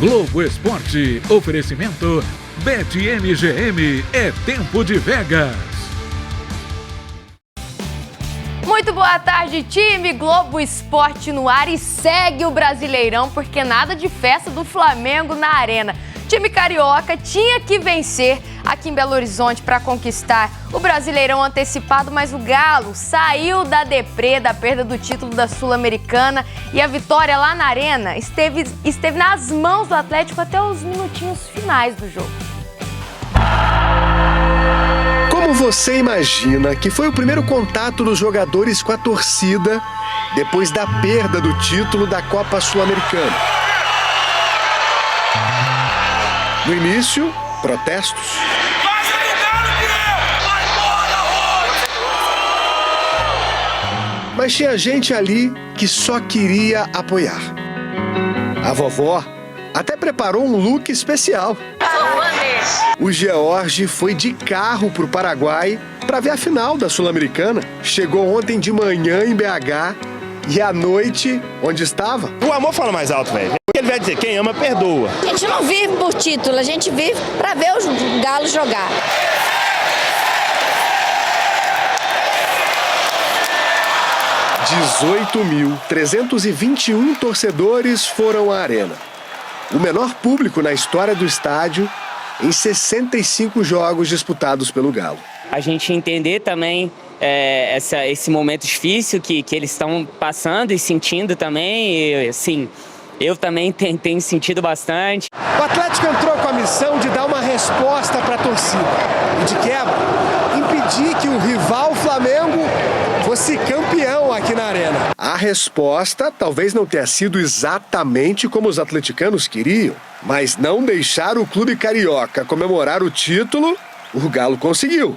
Globo Esporte, oferecimento BetMGM, é tempo de Vegas. Muito boa tarde, time Globo Esporte no ar, e segue o Brasileirão, porque nada de festa do Flamengo na arena. Time carioca tinha que vencer aqui em Belo Horizonte para conquistar o Brasileirão antecipado, mas o Galo saiu da deprê da perda do título da Sul-Americana, e a vitória lá na arena esteve nas mãos do Atlético até os minutinhos finais do jogo. Como você imagina que foi o primeiro contato dos jogadores com a torcida depois da perda do título da Copa Sul-Americana? No início, protestos. Mas tinha gente ali que só queria apoiar. A vovó até preparou um look especial. O George foi de carro para o Paraguai para ver a final da Sul-Americana. Chegou ontem de manhã em BH e à noite, onde estava? O amor fala mais alto, velho. Ele vai dizer, quem ama, perdoa. A gente não vive por título, a gente vive para ver os galos jogar. – 18.321 torcedores foram à arena. O menor público na história do estádio em 65 jogos disputados pelo Galo. A gente entender também esse momento difícil que eles estão passando e sentindo também, e, assim, eu também tenho sentido bastante. O Atlético entrou com a missão de dar uma resposta para a torcida e, de quebra, impedir que o rival Flamengo fosse campeão aqui na arena. A resposta talvez não tenha sido exatamente como os atleticanos queriam, mas não deixar o clube carioca comemorar o título, o Galo conseguiu.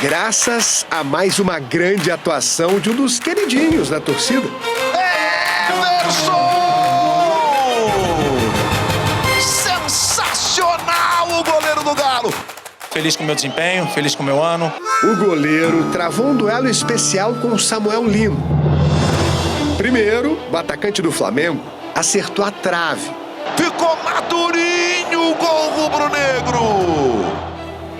Graças a mais uma grande atuação de um dos queridinhos da torcida. Everson! Sensacional o goleiro do Galo! Feliz com o meu desempenho, feliz com o meu ano. O goleiro travou um duelo especial com o Samuel Lino. Primeiro, o atacante do Flamengo acertou a trave. Ficou madurinho o gol rubro-negro!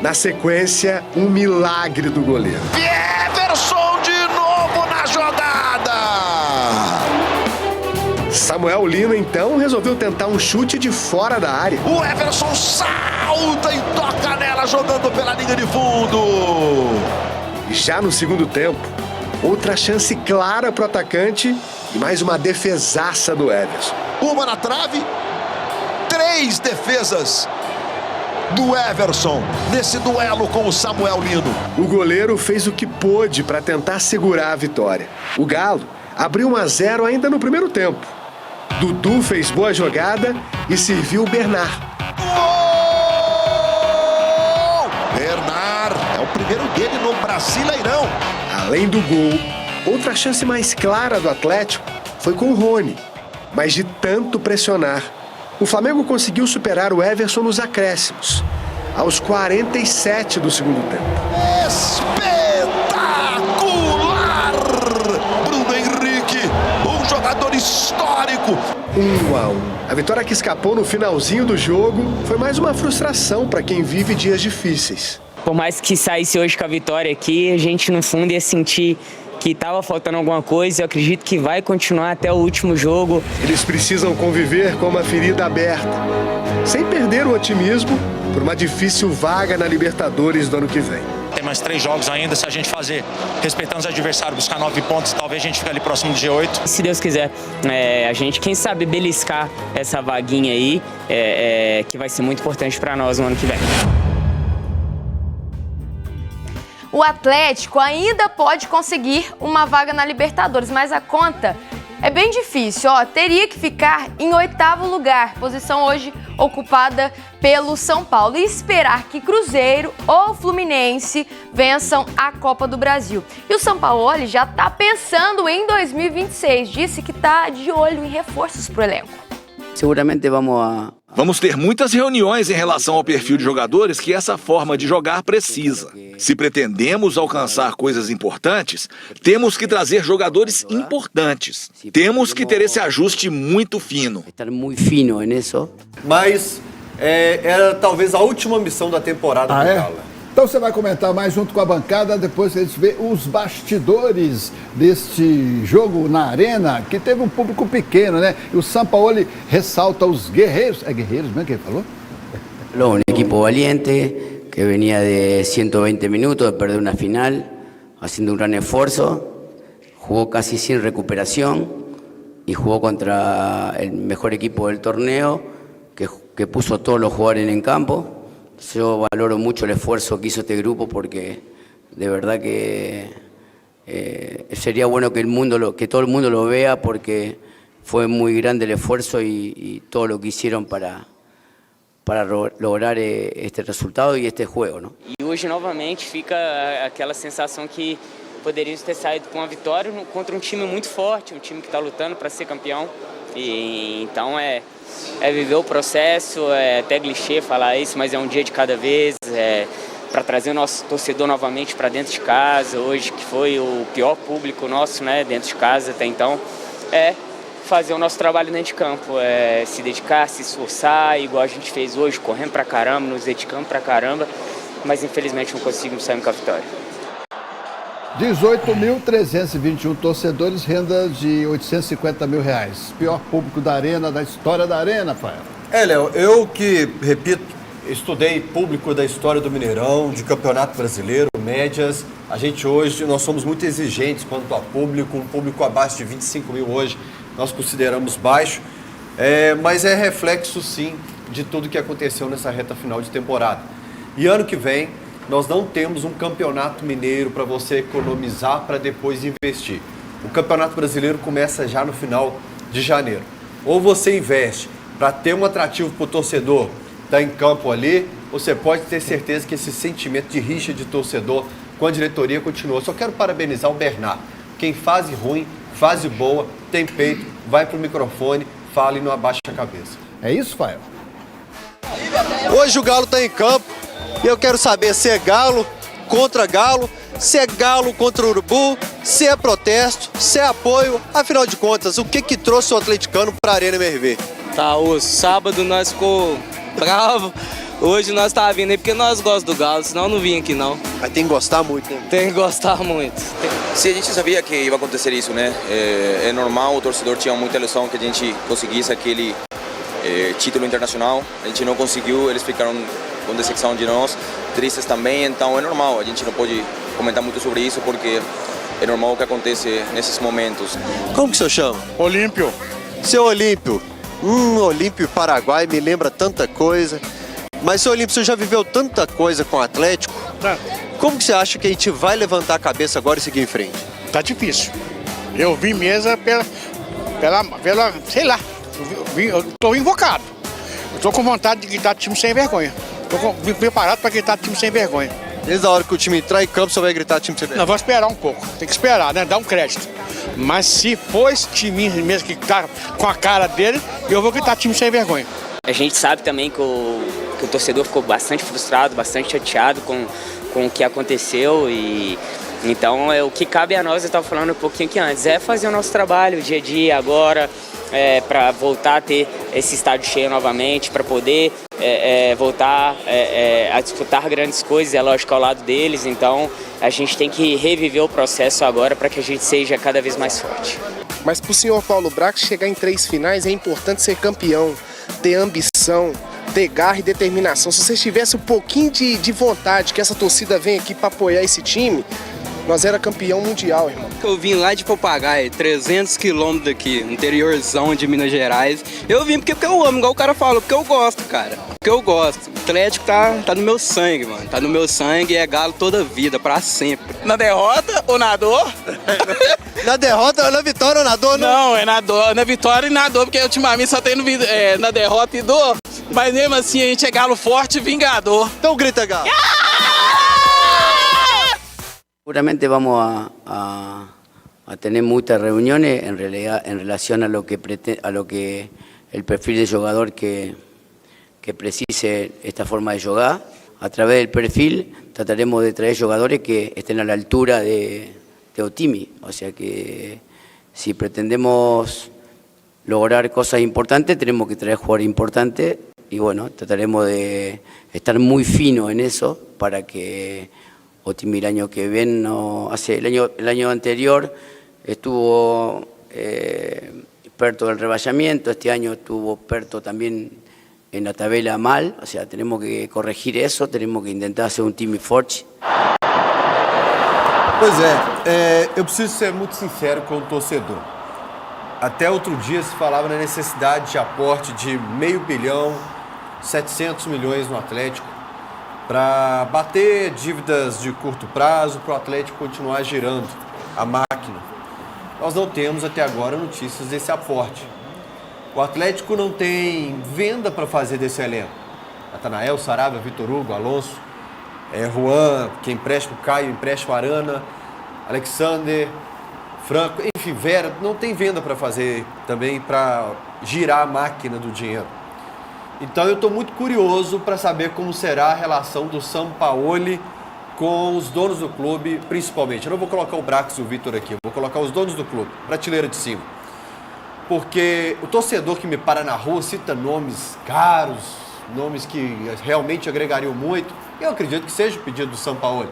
Na sequência, um milagre do goleiro. Everson de novo na jogada! Samuel Lino, então, resolveu tentar um chute de fora da área. O Everson salta e toca nela, jogando pela linha de fundo. Já no segundo tempo, outra chance clara para o atacante e mais uma defesaça do Everson. Uma na trave, 3 defesas do Everson nesse duelo com o Samuel Lino. O goleiro fez o que pôde para tentar segurar a vitória. O Galo abriu 1-0 ainda no primeiro tempo. Dudu fez boa jogada e serviu o Bernard. Gol! Bernard é o primeiro dele no Brasileirão. Além do gol, outra chance mais clara do Atlético foi com o Rony. Mas de tanto pressionar, o Flamengo conseguiu superar o Everson nos acréscimos, aos 47 do segundo tempo. Espetacular! Bruno Henrique, um jogador histórico. 1-1. A vitória que escapou no finalzinho do jogo foi mais uma frustração para quem vive dias difíceis. Por mais que saísse hoje com a vitória aqui, a gente no fundo ia sentir que estava faltando alguma coisa. Eu acredito que vai continuar até o último jogo. Eles precisam conviver com uma ferida aberta, sem perder o otimismo por uma difícil vaga na Libertadores do ano que vem. Tem mais 3 jogos ainda, se a gente fazer, respeitando os adversários, buscar 9 pontos, talvez a gente fique ali próximo do G8. Se Deus quiser, a gente, quem sabe, beliscar essa vaguinha aí, que vai ser muito importante para nós no ano que vem. O Atlético ainda pode conseguir uma vaga na Libertadores, mas a conta é bem difícil. Teria que ficar em 8º lugar, posição hoje ocupada pelo São Paulo, e esperar que Cruzeiro ou Fluminense vençam a Copa do Brasil. E o Sampaoli já está pensando em 2026, disse que está de olho em reforços para o elenco. Seguramente vamos Vamos ter muitas reuniões em relação ao perfil de jogadores que essa forma de jogar precisa. Se pretendemos alcançar coisas importantes, temos que trazer jogadores importantes. Temos que ter esse ajuste muito fino. Estar muito fino nisso. Mas era talvez a última missão da temporada do Galo. Então você vai comentar mais junto com a bancada, depois que a gente vê os bastidores deste jogo na Arena, que teve um público pequeno, né? E o Sampaoli ressalta os guerreiros. É guerreiros mesmo que ele falou? Un equipo valiente, que venía de 120 minutos de perder una final, haciendo un gran esfuerzo, jugó casi sin recuperación y jugó contra el mejor equipo del torneo, que puso a todos los jugadores en campo. Yo valoro mucho el esfuerzo que hizo este grupo porque de verdad que sería bueno que todo el mundo lo vea porque fue muy grande el esfuerzo y todo lo que hicieron para lograr este resultado e este jogo, não? E hoje novamente fica aquela sensação que poderíamos ter saído com uma vitória contra um time muito forte, um time que está lutando para ser campeão. E então é viver o processo, é até clichê falar isso, mas é um dia de cada vez, para trazer o nosso torcedor novamente para dentro de casa, hoje que foi o pior público nosso, né, dentro de casa até então, fazer o nosso trabalho dentro de campo, se dedicar, se esforçar, igual a gente fez hoje, correndo pra caramba, nos dedicando pra caramba, mas infelizmente não conseguimos sair com a vitória. 18.321 torcedores, renda de R$850 mil. Pior público da Arena, da história da Arena, Fael. Léo, eu que, repito, estudei público da história do Mineirão, de Campeonato Brasileiro, médias. A gente hoje, nós somos muito exigentes quanto a público, um público abaixo de 25 mil hoje, nós consideramos baixo, mas é reflexo, sim, de tudo que aconteceu nessa reta final de temporada. E ano que vem, nós não temos um campeonato mineiro para você economizar para depois investir. O Campeonato Brasileiro começa já no final de janeiro. Ou você investe para ter um atrativo para o torcedor estar em campo ali, você pode ter certeza que esse sentimento de rixa de torcedor com a diretoria continua. Só quero parabenizar o Bernard. Quem fase ruim, fase boa, tem peito, vai pro microfone, fala e não abaixa a cabeça. É isso, Fael? Hoje o Galo está em campo e eu quero saber se é Galo contra Galo, se é Galo contra o Urubu, se é protesto, se é apoio. Afinal de contas, o que trouxe o atleticano para a Arena MRV? Tá, o sábado nós ficou bravo, hoje nós tá vindo aí porque nós gostamos do Galo, senão eu não vim aqui não. Mas tem que gostar muito, né? Tem que gostar muito. Sim, a gente sabia que ia acontecer isso, né? É normal, o torcedor tinha muita ilusão que a gente conseguisse aquele título internacional. A gente não conseguiu, eles ficaram com decepção de nós, tristes também, então é normal. A gente não pode comentar muito sobre isso porque é normal o que acontece nesses momentos. Como que o senhor chama? Olímpio. Seu Olímpio. Olímpio Paraguai me lembra tanta coisa. Mas, seu Olímpio, você já viveu tanta coisa com o Atlético. Tá. Como que você acha que a gente vai levantar a cabeça agora e seguir em frente? Tá difícil. Eu vim mesmo pela sei lá, eu tô invocado. Eu tô com vontade de gritar time sem vergonha. Vim preparado para gritar time sem vergonha. Desde a hora que o time entrar em campo, você vai gritar time sem vergonha? Não, vou esperar um pouco. Tem que esperar, né? Dar um crédito. Mas se for esse time mesmo que tá com a cara dele, eu vou gritar time sem vergonha. A gente sabe também que o torcedor ficou bastante frustrado, bastante chateado com o que aconteceu e então o que cabe a nós, eu estava falando um pouquinho aqui antes, é fazer o nosso trabalho dia a dia agora, para voltar a ter esse estádio cheio novamente, para poder voltar a disputar grandes coisas, é lógico, ao lado deles, então a gente tem que reviver o processo agora para que a gente seja cada vez mais forte. Mas para o senhor Paulo Brax chegar em 3 finais é importante ser campeão, ter ambição, ter garra e determinação. Se vocês tivessem um pouquinho de vontade que essa torcida vem aqui para apoiar esse time, nós era campeão mundial, irmão. Eu vim lá de Papagaio, 300 quilômetros daqui, interiorzão de Minas Gerais. Eu vim porque eu amo, igual o cara falou, porque eu gosto, cara. Porque eu gosto. O Atlético tá no meu sangue, mano. Tá no meu sangue e é Galo toda a vida, pra sempre. Na derrota ou na dor? Na derrota ou na vitória ou na dor? Não, é na dor, na vitória e na dor, porque ultimamente só tem na derrota e dor. Mas mesmo assim a gente é Galo forte e vingador. Então grita, Galo. Seguramente vamos a tener muchas reuniones en relación a lo que el perfil de jugador que que precise esta forma de jugar. A través del perfil trataremos de traer jugadores que estén a la altura de Otimi. O sea que si pretendemos lograr cosas importantes, tenemos que traer jugadores importantes y bueno, trataremos de estar muy fino en eso para que Otimi el año que viene, el año anterior estuvo Perto del reballamiento, este año estuvo Perto también en la tabela mal, o sea, tenemos que corregir eso, tenemos que intentar hacer um time forte. Pois eu preciso ser muito sincero com o torcedor. Até outro dia se falava na necessidade de aporte de $500 milhão, 700 milhões no Atlético, para bater dívidas de curto prazo, para o Atlético continuar girando a máquina. Nós não temos até agora notícias desse aporte. O Atlético não tem venda para fazer desse elenco. Natanael, Sarabia, Vitor Hugo, Alonso, Juan, que empresta o Caio, empresta o Arana, Alexander, Franco, enfim, Vera, não tem venda para fazer também para girar a máquina do dinheiro. Então eu estou muito curioso para saber como será a relação do Sampaoli com os donos do clube, principalmente. Eu não vou colocar o Brax e o Vitor aqui, eu vou colocar os donos do clube, prateleira de cima. Porque o torcedor que me para na rua cita nomes caros, nomes que realmente agregariam muito. Eu acredito que seja o pedido do Sampaoli.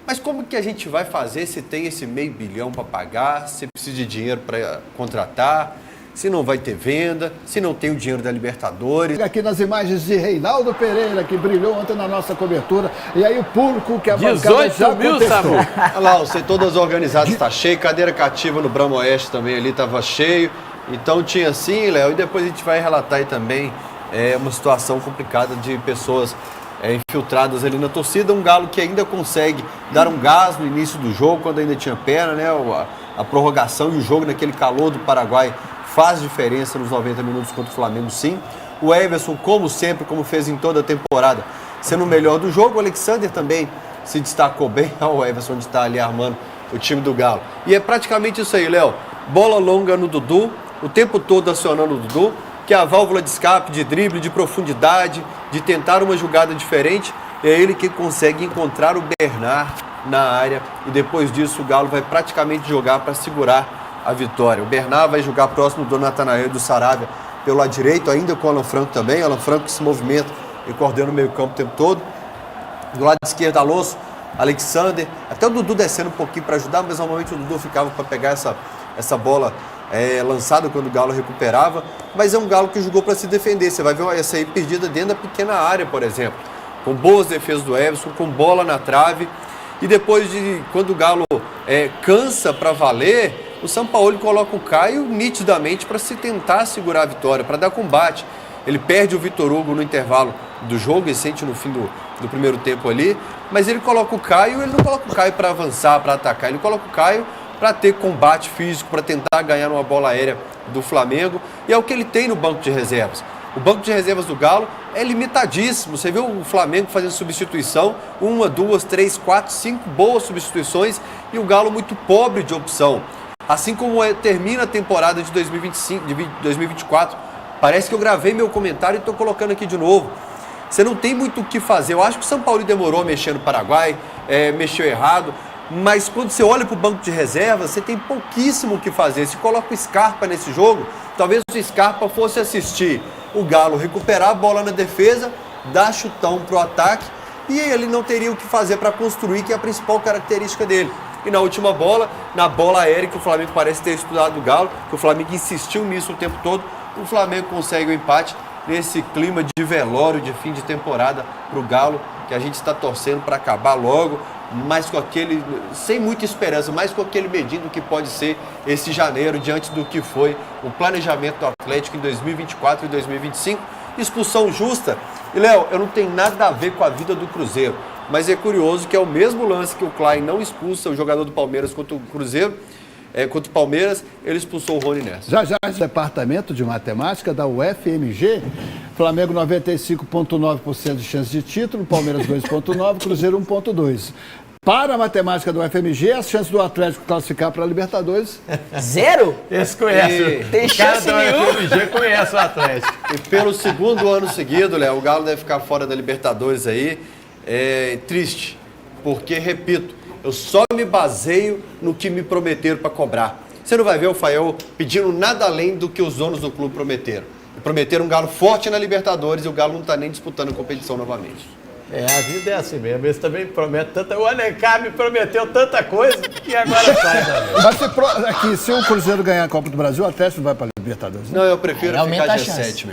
Mas como que a gente vai fazer se tem esse $500 milhão para pagar, se precisa de dinheiro para contratar, se não vai ter venda, se não tem o dinheiro da Libertadores? Aqui nas imagens de Reinaldo Pereira, que brilhou ontem na nossa cobertura. E aí o público que a bancada já contestou. Olha lá, o setor das organizadas está cheio, cadeira cativa no Bramo Oeste também ali estava cheio. Então tinha sim, Léo, e depois a gente vai relatar aí também uma situação complicada de pessoas infiltradas ali na torcida. Um Galo que ainda consegue dar um gás no início do jogo, quando ainda tinha pena, né? A prorrogação e o jogo naquele calor do Paraguai faz diferença nos 90 minutos contra o Flamengo, sim. O Everson, como sempre, como fez em toda a temporada, sendo o melhor do jogo. O Alexander também se destacou bem. O Everson está ali armando o time do Galo. E é praticamente isso aí, Léo. Bola longa no Dudu, o tempo todo acionando o Dudu, que é a válvula de escape, de drible, de profundidade, de tentar uma jogada diferente. É ele que consegue encontrar o Bernard na área e depois disso o Galo vai praticamente jogar para segurar a vitória. O Bernard vai jogar próximo do Natanael e do Sarabia pelo lado direito, ainda com o Alan Franco também. Alan Franco que se movimenta e coordena o meio campo o tempo todo. Do lado esquerdo, Alonso, Alexander, até o Dudu descendo um pouquinho para ajudar, mas normalmente o Dudu ficava para pegar essa bola lançada quando o Galo recuperava. Mas é um Galo que jogou para se defender. Você vai ver essa aí perdida dentro da pequena área, por exemplo, com boas defesas do Everson, com bola na trave. E depois quando o Galo cansa para valer, o Sampaoli coloca o Caio nitidamente para se tentar segurar a vitória, para dar combate. Ele perde o Vitor Hugo no intervalo do jogo, e sente no fim do primeiro tempo ali, mas ele coloca o Caio, ele não coloca o Caio para avançar, para atacar, ele coloca o Caio para ter combate físico, para tentar ganhar uma bola aérea do Flamengo, e é o que ele tem no banco de reservas. O banco de reservas do Galo é limitadíssimo. Você vê o Flamengo fazendo substituição, 1, 2, 3, 4, 5 boas substituições, e o Galo muito pobre de opção. Assim como termina a temporada de 2025, de 2024, parece que eu gravei meu comentário e estou colocando aqui de novo. Você não tem muito o que fazer. Eu acho que o Sampaoli demorou a mexer no Paraguai, mexeu errado, mas quando você olha para o banco de reservas, você tem pouquíssimo o que fazer. Se coloca o Scarpa nesse jogo, talvez o Scarpa fosse assistir o Galo recuperar a bola na defesa, dar chutão para o ataque, e ele não teria o que fazer para construir, que é a principal característica dele. E na última bola, na bola aérea, que o Flamengo parece ter estudado o Galo, que o Flamengo insistiu nisso o tempo todo, o Flamengo consegue o empate nesse clima de velório de fim de temporada para o Galo, que a gente está torcendo para acabar logo, mas com aquele, sem muita esperança, mas com aquele medinho do que pode ser esse janeiro, diante do que foi o planejamento do Atlético em 2024 e 2025. Expulsão justa. E, Léo, eu não tenho nada a ver com a vida do Cruzeiro, mas é curioso que é o mesmo lance que o Klein não expulsa o jogador do Palmeiras contra o Cruzeiro, contra o Palmeiras, ele expulsou o Rony Nessa. Já Departamento de Matemática da UFMG, Flamengo 95,9% de chance de título, Palmeiras 2,9%, Cruzeiro 1,2%. Para a matemática do FMG, as chances do Atlético classificar para a Libertadores... Zero? Esse conhece. Tem chance nenhuma. O FMG conhece o Atlético. E pelo segundo ano seguido, Léo, o Galo deve ficar fora da Libertadores aí. É triste, porque, repito, eu só me baseio no que me prometeram para cobrar. Você não vai ver o Fael pedindo nada além do que os donos do clube prometeram. Prometeram um Galo forte na Libertadores e o Galo não está nem disputando a competição novamente. A vida é assim mesmo. Eles também prometem tanta... O Alencar me prometeu tanta coisa e agora sai também. Mas se o Cruzeiro ganhar a Copa do Brasil, o Atlético não vai para a Libertadores. Não, eu prefiro ficar G7 mesmo.